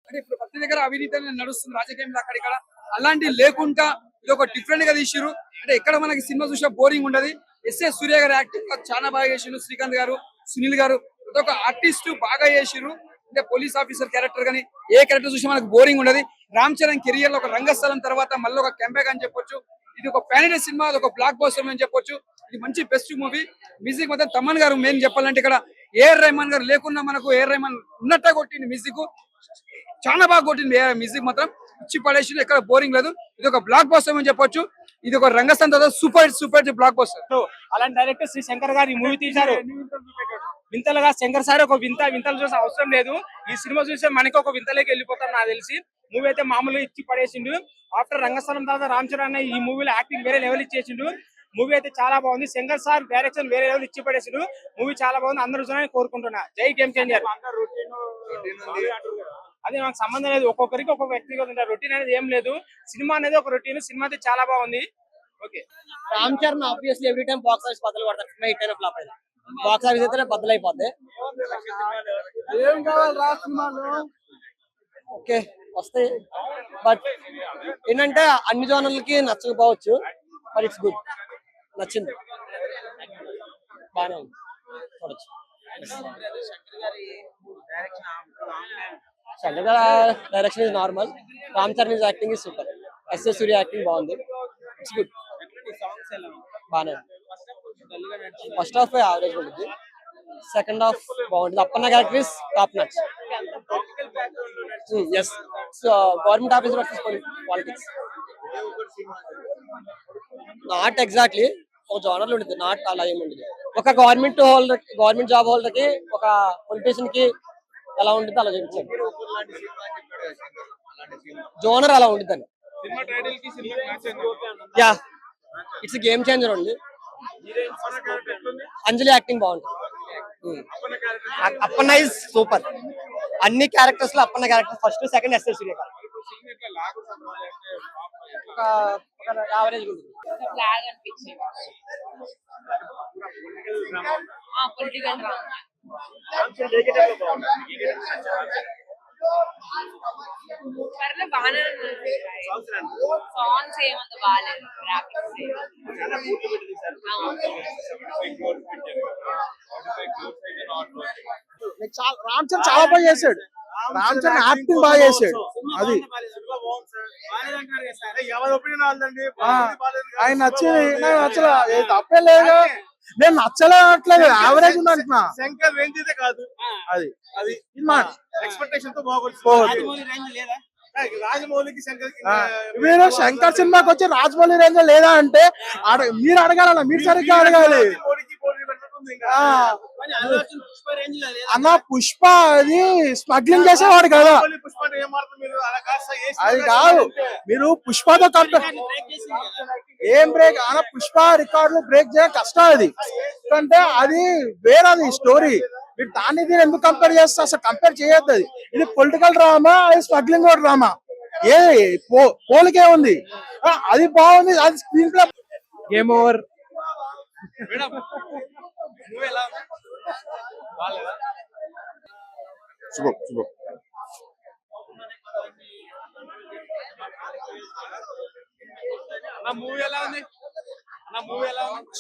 అంటే ఇప్పుడు ప్రతి దగ్గర అవినీతి అనేది నడుస్తుంది రాజకీయంలో అక్కడిక్కడ. అలాంటివి లేకుండా ఇది ఒక డిఫరెంట్ గా తీసిరు. అంటే ఎక్కడ మనకి సినిమా చూసా బోరింగ్ ఉండదు. ఎస్ఎస్ సూర్య గారు యాక్టింగ్ చాలా బాగా చేసిండు. శ్రీకాంత్ గారు, సునీల్ గారు ప్రతి ఒక్క ఆర్టిస్ట్ బాగా చేసిరు. అంటే పోలీస్ ఆఫీసర్ క్యారెక్టర్ కానీ ఏ క్యారెక్టర్ చూసినా మనకు బోరింగ్ ఉండదు. రామ్ చరణ్ కెరియర్ లో ఒక రంగస్థలం తర్వాత మళ్ళీ ఒక కంబ్యాక్ అని చెప్పొచ్చు. ఇది ఒక పాన్ ఇండియా సినిమా, అది ఒక బ్లాక్ బస్టర్ అని చెప్పొచ్చు. ఇది మంచి బెస్ట్ మూవీ. మ్యూజిక్ మొత్తం తమన్ గారు మెయిన్ చెప్పాలంటే ఇక్కడ ఏఆర్ రెహమాన్ గారు లేకున్నా మనకు ఏఆర్ రెహమాన్ ఉన్నట్టే కొట్టింది మ్యూజిక్. చాలా బాగా కొట్టింది మ్యూజిక్ మాత్రం ఇచ్చి పడేసి ఎక్కడ బోరింగ్ లేదు. ఇది ఒక బ్లాక్ బస్టర్ అని చెప్పొచ్చు. ఇది ఒక రంగస్థలం తర్వాత సూపర్ బ్లాక్ బస్టర్. అలాంటి డైరెక్టర్ శ్రీ శంకర్ గారు ఈ మూవీ తీశారు. వింతలుగా శంకర్ సార్ ఒక వింతలు చూసే అవసరం లేదు. ఈ సినిమా చూసే మనకి ఒక వింతలోకి వెళ్ళిపోతాం నాకు తెలిసి. మూవీ అయితే మామూలుగా ఇచ్చి పడేసిండు. ఆఫ్టర్ రంగస్థలం తర్వాత రామ్ చరణ్ ఈ మూవీలో యాక్టింగ్ వేరే లెవెల్ ఇచ్చేసిండు. మూవీ అయితే చాలా బాగుంది. శంకర్ సార్ డైరెక్షన్ వేరే లెవెల్ ఇచ్చి పడేసిండు. మూవీ చాలా బాగుంది. అందరూ చూడాలని కోరుకుంటున్నా. జై గేమ్ చేంజర్. అదే నాకు సంబంధం లేదు. ఒక్కొక్కరికి ఒక్కొక్క వ్యక్తిగత ఉంటారు. రొటీన్ అనేది ఏం లేదు. సినిమా అనేది ఒక రొటీన్. సినిమా అయితే చాలా బాగుంది. Okay. Ram Charan obviously every time box office బద్దలు పడతారు. సినిమా హిట్ అయిన ఫ్లాప్ అయినా బాక్స్ ఆఫీస్ అయితే బద్దలు అయిపోద్ది. ఓకే వస్తాయి, బట్ ఏంటంటే అన్ని జోనర్లకి నచ్చకపోవచ్చు. బట్ ఇట్స్ గుడ్, నచ్చింది, బాగానే ఉంది, చూడొచ్చు. శంకర్ గారి direction is normal. Ram Charan is acting is super. SS Surya acting బాగుంది. ఇట్స్ గుడ్, బాగానే ఉంది. ఫస్ట్ హాఫ్ యావరేజ్ ఉంటుంది, సెకండ్ హాఫ్ బాగుంటుంది. Appanna character is top notch. Yes, government officer versus politics. Not exactly ఒక జోనర్లో ఉంటుంది, నాట్ అలా ఏమి ఉంటుంది. ఒక గవర్నమెంట్ జాబ్ హోల్డర్ కి ఒక పొలిటీషియన్ కి ఎలా ఉంటుంది అలా చూపించారు. జోనర్ అలా ఉంటుంది. Yeah, it's game changer only. Anjali acting బాగుంటుంది. Appanna is super. అన్ని క్యారెక్టర్స్ లో Appanna character first, second SS Surya average ఉంటుంది. పర్లే బాగానే సాంగ్స్ ఏమంత బాగాలేదు. రామ్ చరణ్ చాలా బాగా చేశాడు. రామ్ చరణ్ యాక్టింగ్ బాగా చేశాడు. అది ఆయన నచ్చింది, నాకు నచ్చలా. తప్పే లేదు, నేను నచ్చలేదు, యావరేజ్ ఉంది అంటున్నా. శంకర్ రేంజ్ అయితే కాదు అది అది ఎక్స్పెక్టేషన్ తో రాజమౌళికి శంకర్ మీరు శంకర్ సినిమాకి వచ్చి రాజమౌళి రేంజ్ లేదా అంటే మీరు అడగాలన్నా, మీరు సరిగ్గా అడగాలి. అన్న పుష్ప అది స్మగ్లింగ్ చేసేవాడు కదా, అది కాదు. మీరు పుష్పతో కంపేర్ ఏం బ్రేక్ అన్న, పుష్ప రికార్డులు బ్రేక్ చేయడం కష్టం. అది ఎందుకంటే అది వేరేది స్టోరీ. మీరు దాన్ని దీన్ని ఎందుకు కంపేర్ చేస్తారు? అసలు కంపేర్ చేయొద్దు. అది ఇది పొలిటికల్ డ్రామా, అది స్మగ్లింగ్ డ్రామా. ఏ పోలికే ఉంది, అది బాగుంది. అది screenplay. Game over.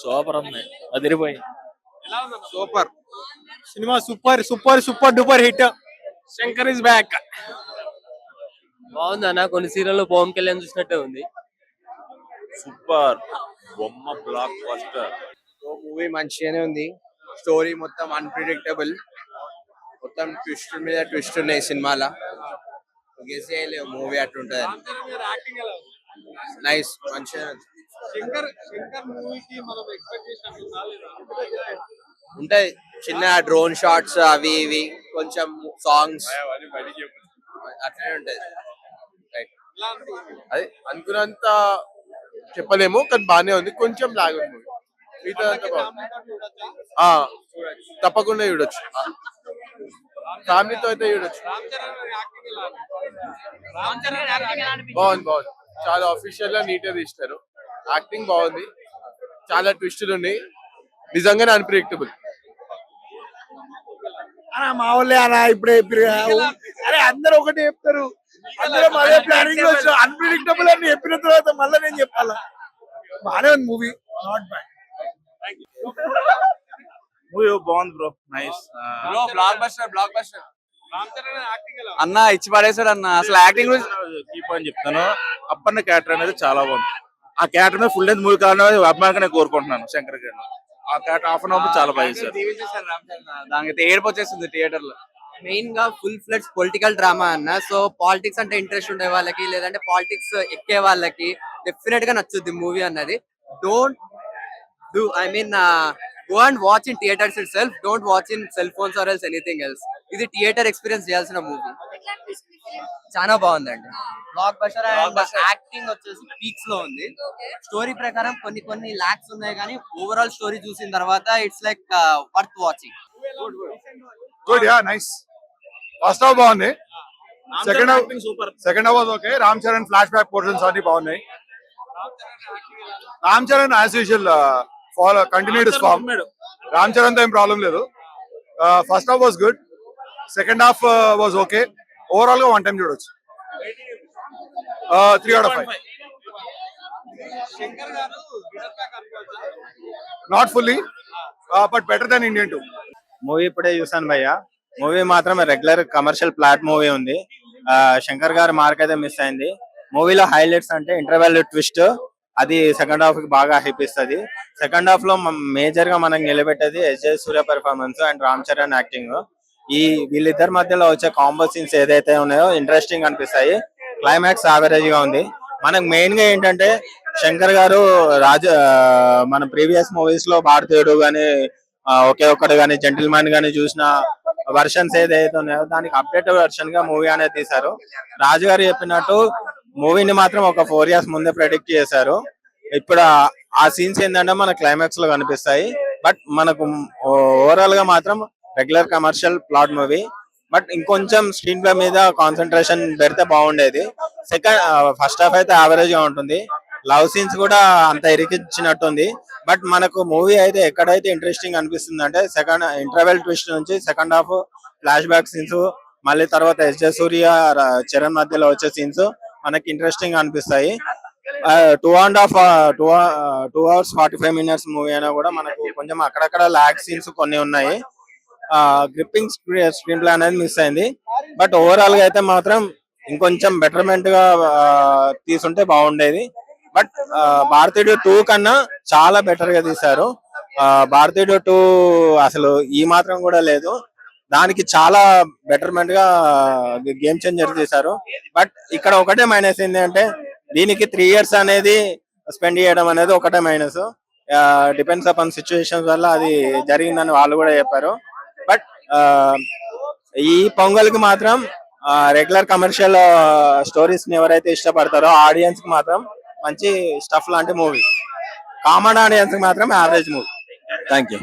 Super ఉంది, అదిరిపోయి. Super cinema, super super super duper hit. Shankar is back. బాగుంది అన్న, కొన్ని సీరియల్లో పవన్ కళ్యాణ్ చూసినట్టే ఉంది. సూపర్ బొమ్మ, బ్లాక్ బస్టర్. మూవీ మంచిగానే ఉంది. స్టోరీ మొత్తం అన్ప్రిడిక్టబుల్, మొత్తం ట్విస్ట్ మీద ట్విస్ట్ ఉన్నాయి సినిమాలో. మూవీ అట్లుంటది. నైస్, మంచిగా ఉంటది. చిన్న డ్రోన్ షాట్స్ అవి ఇవి, కొంచెం సాంగ్స్ అట్లనే ఉంటది. అది అనుకున్నంత చెప్పలేము, కానీ బానే ఉంది. కొంచెం లాగ్ ఉంది మూవీ. తప్పకుండా చూడొచ్చు, ఫ్యామిలీతో అయితే చూడొచ్చు. బాగుంది, చాలా అఫీషియల్ గా నీట్ గా తీస్తారు. యాక్టింగ్ బాగుంది, చాలా ట్విస్టులు ఉన్నాయి, నిజంగానే అన్ప్రిడిక్టబుల్. మా వాళ్ళే అలా ఇప్పుడే అరే అందరూ ఒకటే చెప్తారు, అందరం అదే ప్లానింగ్ వచ్చి అన్ప్రిడిక్టబుల్ అని చెప్పిన తర్వాత మళ్ళీ నేను చెప్పాలా. బానే ఉంది మూవీ, నాట్ బ్యాడ్. మూవీ బాగుంది బ్రో, నైస్. బ్లాక్ బస్టర్ అన్న ఇచ్చి పడేసాడు అన్న. అసలు యాక్టింగ్ కీప్ అని చెప్తాను. అప్పన్న క్యారెక్టర్ అనేది చాలా బాగుంది. ఆ క్యారెక్టర్ మీద ఫుల్ లెంత్ మూవీ కావాలని అభిమానిగా నేను కోరుకుంటున్నాను. శంకర్ గారిని ఆ క్యారెక్టర్ హాఫ్ అన్ అవర్ చాలా బాగా చేశారు. దానికి ఏడుపు వచ్చేస్తుంది థియేటర్ లో. మెయిన్ గా ఫుల్ ఫ్లెడ్జ్ పొలిటికల్ డ్రామా అన్న. సో పాలిటిక్స్ అంటే ఇంట్రెస్ట్ ఉండే వాళ్ళకి, లేదంటే పాలిటిక్స్ ఎక్కే వాళ్ళకి డెఫినెట్ గా నచ్చుద్ది మూవీ అన్నది. Don't do go and watch in theaters itself. Don't watch in cell phones or else anything else. ఇది థియేటర్ ఎక్స్పీరియన్స్ చేయాల్సిన మూవీ. చాలా బాగుందండి. బ్లాక్ బస్టర్ అండ్ యాక్టింగ్ వచ్చేసి పీక్స్ లో ఉంది. స్టోరీ ప్రకారం కొన్ని లాక్స్ ఉన్నాయి, కానీ ఓవరాల్ స్టోరీ చూసిన తర్వాత it's like worth watching. Good, yeah, nice. First half బాగుంది, second half was okay. Ram Charan flashback portions అన్ని బాగున్నాయి. Ram Charan as usual follow continued form. Ram Charan తో ఏం ప్రాబ్లం లేదు. First half was good, second half was okay. Overall గా one time చూడొచ్చు. 3 out of 5. Not fully, but better then Indian 2. Movie ఇప్పుడే చూసాను భయ్య. మూవీ మాత్రం రెగ్యులర్ కమర్షియల్ ప్లాట్ మూవీ ఉంది. శంకర్ గారి మార్క్ అయితే మిస్ అయింది. మూవీలో హైలైట్స్ అంటే ఇంటర్వెల్ ట్విస్ట్, అది సెకండ్ హాఫ్ కి బాగా హైప్ ఇస్తుంది. సెకండ్ హాఫ్ లో మేజర్ గా మనకు నిలబెట్టేది SJ Surya performance and Ram Charan acting. ఈ వీళ్ళిద్దరి మధ్యలో వచ్చే కాంబో సీన్స్ ఏదైతే ఉన్నాయో ఇంట్రెస్టింగ్ అనిపిస్తాయి. క్లైమాక్స్ యావరేజ్ గా ఉంది. మనకు మెయిన్ గా ఏంటంటే శంకర్ గారు మన ప్రీవియస్ మూవీస్ లో భారతీయుడు గానీ, ఒకే ఒక్కడు గానీ, జెంటిల్మెన్ గానీ చూసిన వర్షన్స్ ఏదైతే ఉన్నాయో దానికి అప్డేట్ వర్షన్ గా మూవీ అనేది తీశారు. రాజు గారు చెప్పినట్టు మూవీని మాత్రం ఒక 4 years ముందే ప్రెడిక్ట్ చేశారు. ఇప్పుడు ఆ సీన్స్ ఏంటంటే మన క్లైమాక్స్ లో కనిపిస్తాయి. బట్ మనకు ఓవరాల్ గా మాత్రం regular commercial plot movie. But ఇంకొంచెం స్క్రీన్ ప్లే మీద కాన్సన్ట్రేషన్ పెడితే బాగుండేది. ఫస్ట్ హాఫ్ అయితే యావరేజ్ గా ఉంటుంది. లవ్ సీన్స్ కూడా అంత ఇరికించినట్టుంది. బట్ మనకు మూవీ అయితే ఎక్కడైతే ఇంట్రెస్టింగ్ అనిపిస్తుంది అంటే సెకండ్ ఇంటర్వెల్ ట్విస్ట్ నుంచి second half flash back scenes, మళ్ళీ తర్వాత ఎస్జే సూర్య చరణ్ మధ్యలో వచ్చే సీన్స్ మనకి ఇంట్రెస్టింగ్ అనిపిస్తాయి. 2 hours 45 minutes మూవీ అయినా కూడా మనకు కొంచెం అక్కడక్కడ లాగ్ సీన్స్ కొన్ని ఉన్నాయి. గ్రిప్పింగ్ స్క్రీన్ ప్లే అనేది మిస్ అయింది. బట్ ఓవరాల్ గా అయితే మాత్రం ఇంకొంచెం బెటర్మెంట్ గా తీసుంటే బాగుండేది. బట్ భారతీయుడు 2 కన్నా చాలా బెటర్ గా తీశారు. భారతీయుడు 2 అసలు ఈ మాత్రం కూడా లేదు. దానికి చాలా బెటర్మెంట్ గా గేమ్ చేంజర్ చేశారు. బట్ ఇక్కడ ఒకటే మైనస్ ఏంటి అంటే దీనికి 3 years అనేది స్పెండ్ చేయడం అనేది ఒకటే మైనస్. డిపెండ్స్ అపాన్ సిచ్యువేషన్స్ వల్ల అది జరిగిందని వాళ్ళు కూడా చెప్పారు. బట్ ఈ పొంగల్ కి మాత్రం రెగ్యులర్ కమర్షియల్ స్టోరీస్ ని ఎవరైతే ఇష్టపడతారో ఆడియన్స్ కి మాత్రం మంచి స్టఫ్ లాంటి మూవీ. కామన్ ఆడియన్స్ కి మాత్రం యావరేజ్ మూవీ. Thank you.